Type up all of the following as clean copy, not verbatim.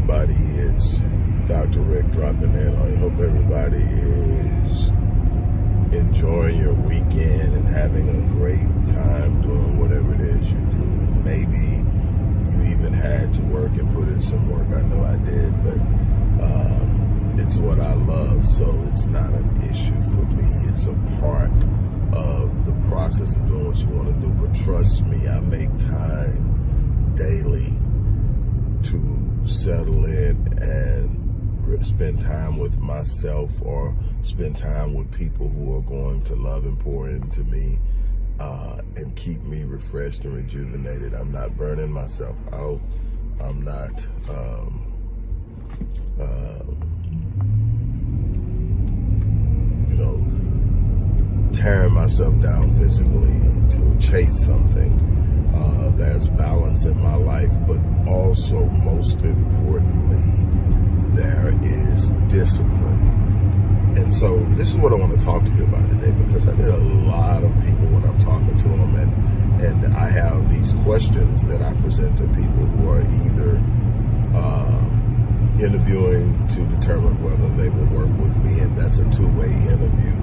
everybody, it's Dr. Rick dropping in. I hope everybody is enjoying your weekend and having a great time doing whatever it is you do. And maybe you even had to work and put in some work. I know I did, but it's what I love, so it's not an issue for me. It's a part of the process of doing what you want to do. But trust me, I make time daily to settle in and spend time with myself or spend time with people who are going to love and pour into me and keep me refreshed and rejuvenated. I'm not burning myself out. I'm not tearing myself down physically to chase something. There's balance in my life, but also, most importantly, there is discipline. And so this is what I want to talk to you about today, because I get a lot of people when I'm talking to them, and I have these questions that I present to people who are either interviewing to determine whether they will work with me, and that's a two-way interview.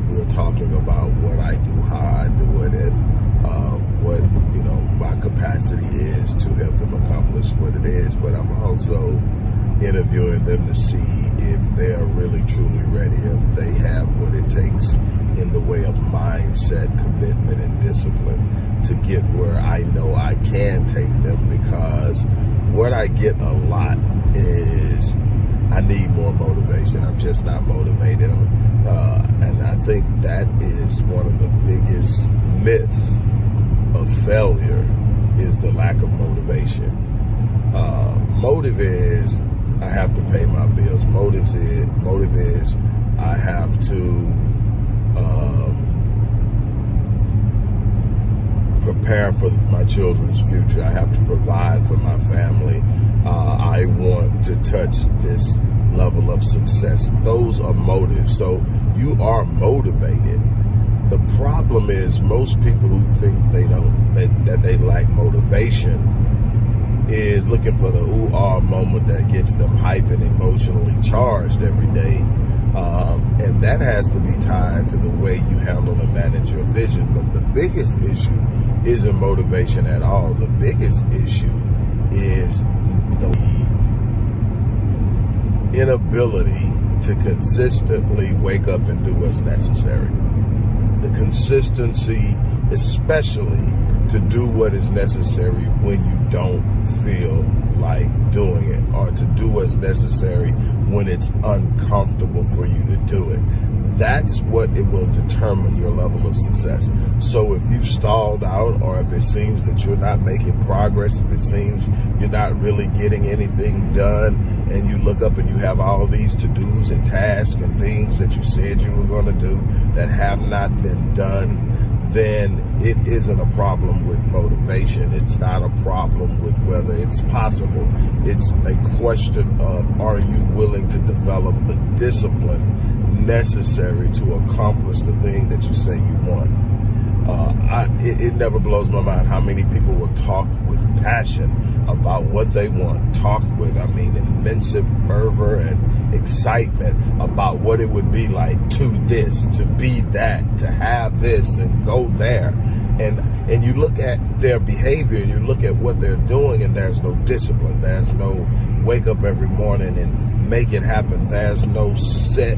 We're talking about what I do, how I do it, and what my capacity is to help them accomplish what it is. But I'm also interviewing them to see if they're really truly ready, if they have what it takes in the way of mindset, commitment, and discipline to get where I know I can take them. Because what I get a lot is I need more motivation. I'm just not motivated. And I think that is one of the biggest myths of failure, is the lack of motivation. Motive is I have to pay my bills. Motive is I have to prepare for my children's future. I have to provide for my family. I want to touch this level of success. Those are motives. So you are motivated. The problem is most people who think that they lack motivation is looking for the ooh-ah moment that gets them hype and emotionally charged every day. And that has to be tied to the way you handle and manage your vision. But the biggest issue isn't motivation at all. The biggest issue is the inability to consistently wake up and do what's necessary. The consistency, especially to do what is necessary when you don't feel like doing it, or to do what's necessary when it's uncomfortable for you to do it. That's what it will determine your level of success. So if you've stalled out, or if it seems that you're not making progress, if it seems you're not really getting anything done, and you look up and you have all these to-dos and tasks and things that you said you were going to do that have not been done, then it isn't a problem with motivation. It's not a problem with whether it's possible. It's a question of, are you willing to develop the discipline necessary to accomplish the thing that you say you want? It never blows my mind how many people will talk with passion about what they want. Talk with, immense fervor and excitement about what it would be like to this, to be that, to have this and go there. And you look at their behavior and you look at what they're doing, and there's no discipline. There's no wake up every morning and make it happen. There's no set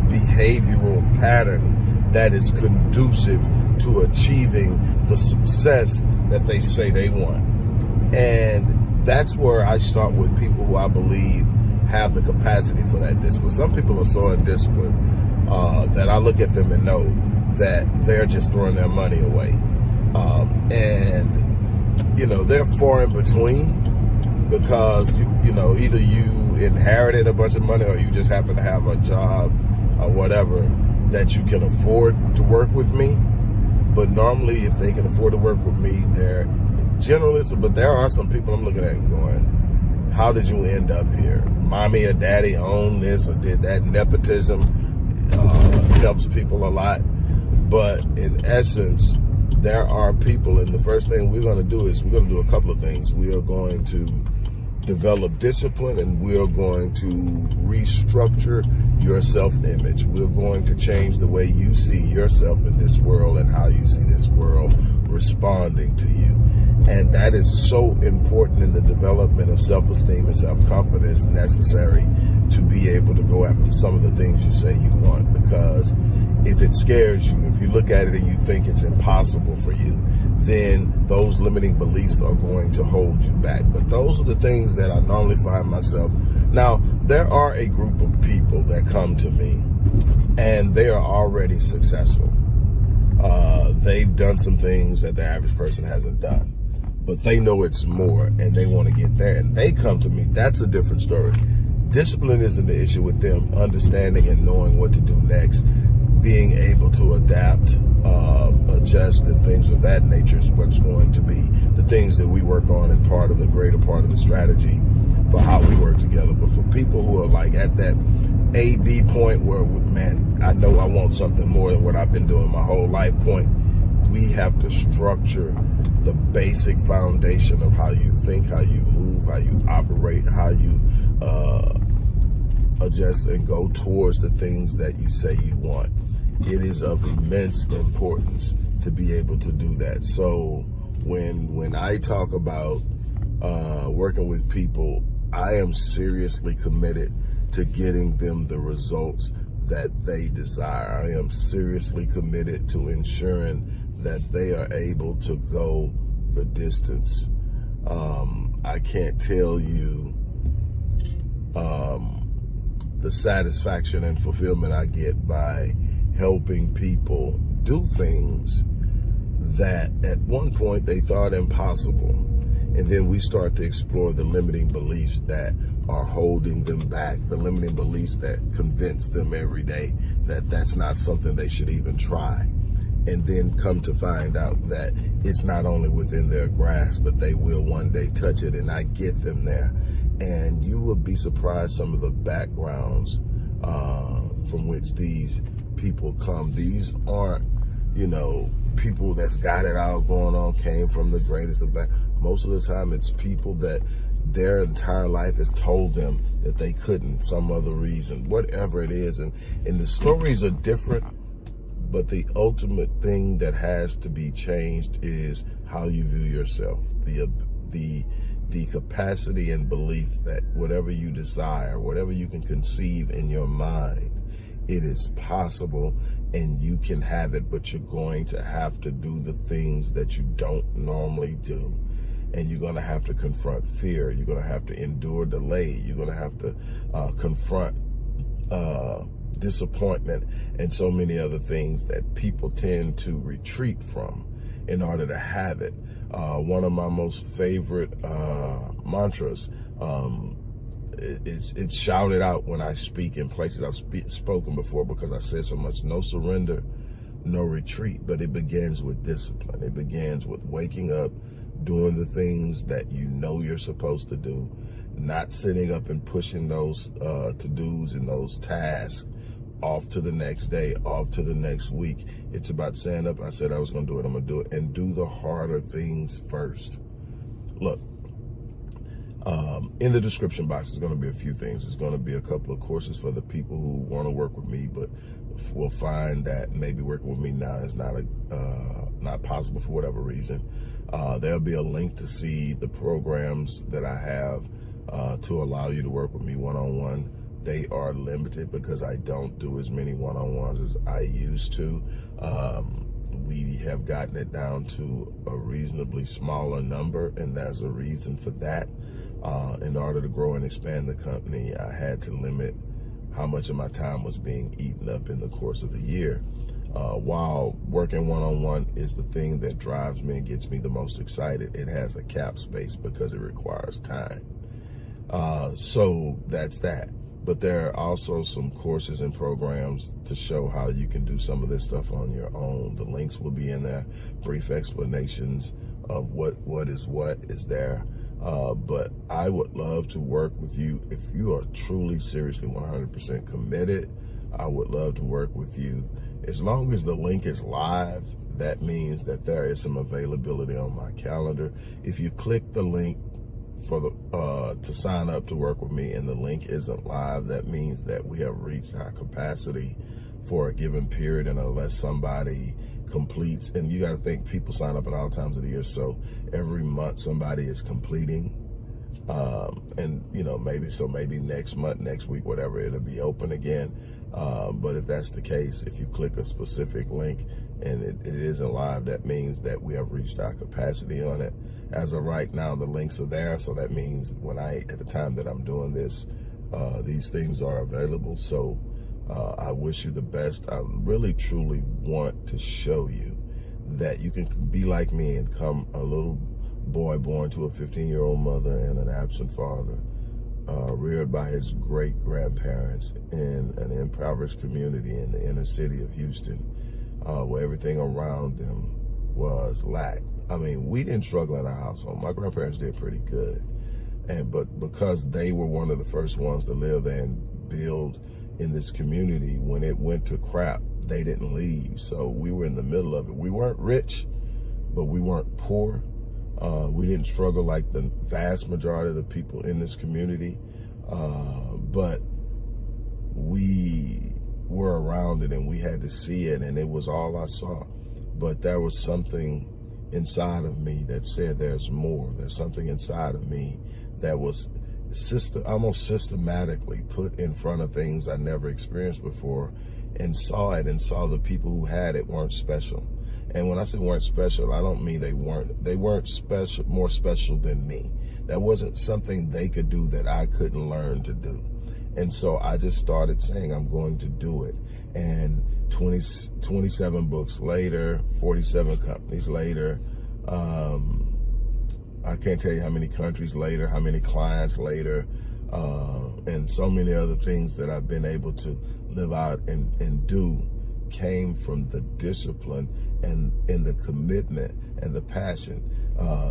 behavioral pattern that is conducive to achieving the success that they say they want. And that's where I start with people who I believe have the capacity for that discipline. Some people are so undisciplined that I look at them and know that they're just throwing their money away. They're far in between, because, either you inherited a bunch of money or you just happen to have a job or whatever that you can afford to work with me. But normally, if they can afford to work with me, they're generalists. But there are some people I'm looking at and going, how did you end up here? Mommy or daddy owned this or did that. Nepotism helps people a lot. But in essence, there are people, and the first thing we're going to do is we're going to do a couple of things. We are going to develop discipline, and we're going to restructure your self-image. We're going to change the way you see yourself in this world and how you see this world responding to you. And that is so important in the development of self-esteem and self-confidence necessary to be able to go after some of the things you say you want. Because if it scares you, if you look at it and you think it's impossible for you, then those limiting beliefs are going to hold you back. But those are the things that I normally find myself. Now, there are a group of people that come to me and they are already successful. They've done some things that the average person hasn't done, but they know it's more and they want to get there, and they come to me. That's a different story. Discipline isn't the issue with them. Understanding and knowing what to do next, being able to adapt, adjust, and things of that nature is what's going to be the things that we work on and part of the greater part of the strategy for how we work together. But for people who are like at that A-B point where, man, I know I want something more than what I've been doing my whole life point, we have to structure the basic foundation of how you think, how you move, how you operate, how you adjust and go towards the things that you say you want. It is of immense importance to be able to do that. So when I talk about working with people, I am seriously committed to getting them the results that they desire. I am seriously committed to ensuring that they are able to go the distance. I can't tell you the satisfaction and fulfillment I get by helping people do things that at one point they thought impossible. And then we start to explore the limiting beliefs that are holding them back, the limiting beliefs that convince them every day that that's not something they should even try. And then come to find out that it's not only within their grasp, but they will one day touch it, and I get them there. And you will be surprised some of the backgrounds from which these people come. These aren't, people that's got it all going on, came from the greatest of back. Most of the time it's people that their entire life has told them that they couldn't, some other reason, whatever it is. And the stories are different. But the ultimate thing that has to be changed is how you view yourself, the capacity and belief that whatever you desire, whatever you can conceive in your mind, it is possible and you can have it, but you're going to have to do the things that you don't normally do. And you're going to have to confront fear. You're going to have to endure delay. You're going to have to confront disappointment and so many other things that people tend to retreat from in order to have it. One of my most favorite mantras, it's shouted out when I speak in places I've spoken before because I said so much: no surrender, no retreat. But it begins with discipline. It begins with waking up, doing the things that you know you're supposed to do, not sitting up and pushing those to-dos and those tasks off to the next day, off to the next week. It's about saying up, I said I was going to do it, I'm going to do it, and do the harder things first. Look, in the description box, there's going to be a few things. There's going to be a couple of courses for the people who want to work with me, but will find that maybe working with me now is not possible for whatever reason. There'll be a link to see the programs that I have to allow you to work with me one-on-one. They are limited because I don't do as many one-on-ones as I used to. We have gotten it down to a reasonably smaller number, and there's a reason for that. In order to grow and expand the company, I had to limit how much of my time was being eaten up in the course of the year. While working one-on-one is the thing that drives me and gets me the most excited, it has a cap space because it requires time. So that's that. But there are also some courses and programs to show how you can do some of this stuff on your own. The links will be in there. Brief explanations of what is there. But I would love to work with you. If you are truly, seriously, 100% committed, I would love to work with you. As long as the link is live, that means that there is some availability on my calendar. If you click the link for the to sign up to work with me and the link isn't live, that means that we have reached our capacity for a given period, and unless somebody completes, and you got to think people sign up at all times of the year, so every month somebody is completing, and you know, maybe next month, next week, whatever, it'll be open again. But if that's the case, if you click a specific link and it isn't live, that means that we have reached our capacity on it. As of right now, the links are there, so that means at the time that I'm doing this, these things are available. So I wish you the best. I really truly want to show you that you can be like me and come a little boy born to a 15-year-old mother and an absent father, reared by his great-grandparents in an impoverished community in the inner city of Houston, where everything around them was lack. I mean, we didn't struggle in our household. My grandparents did pretty good, but because they were one of the first ones to live there and build in this community, when it went to crap, they didn't leave. So we were in the middle of it. We weren't rich, but we weren't poor. We didn't struggle like the vast majority of the people in this community, but we were around it and we had to see it, and it was all I saw. But there was something inside of me that said there's more. There's something inside of me that was almost systematically put in front of things I never experienced before, and saw it, and saw the people who had it weren't special. And when I say weren't special, I don't mean they weren't special, more special than me. That wasn't something they could do that I couldn't learn to do. And so I just started saying, I'm going to do it. And 27 books later, 47 companies later, I can't tell you how many countries later, how many clients later, and so many other things that I've been able to live out and do came from the discipline and the commitment and the passion.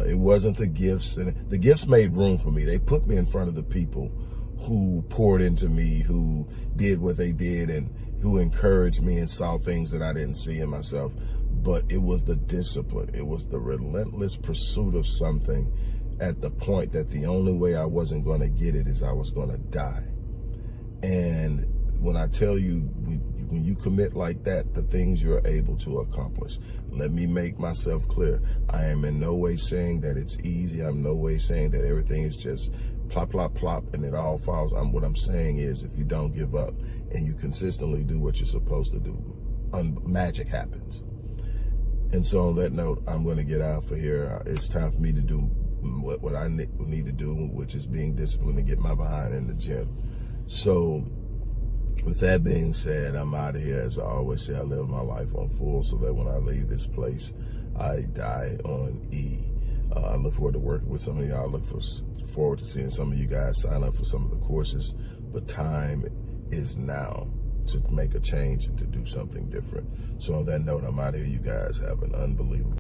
It wasn't the gifts, and the gifts made room for me. They put me in front of the people who poured into me, who did what they did, and who encouraged me and saw things that I didn't see in myself. But it was the discipline. It was the relentless pursuit of something at the point that the only way I wasn't going to get it is I was going to die. And when I tell you, when you commit like that, the things you're able to accomplish. Let me make myself clear. I am in no way saying that it's easy. I'm in no way saying that everything is just plop, plop, plop, and it all falls. What I'm saying is, if you don't give up and you consistently do what you're supposed to do, magic happens. And so on that note, I'm going to get out for here. It's time for me to do what I need to do, which is being disciplined and get my behind in the gym. So with that being said, I'm out of here. As I always say, I live my life on full so that when I leave this place, I die on E. I look forward to working with some of y'all. I look forward to seeing some of you guys sign up for some of the courses. But time is now to make a change and to do something different. So on that note, I'm out of here. You guys have an unbelievable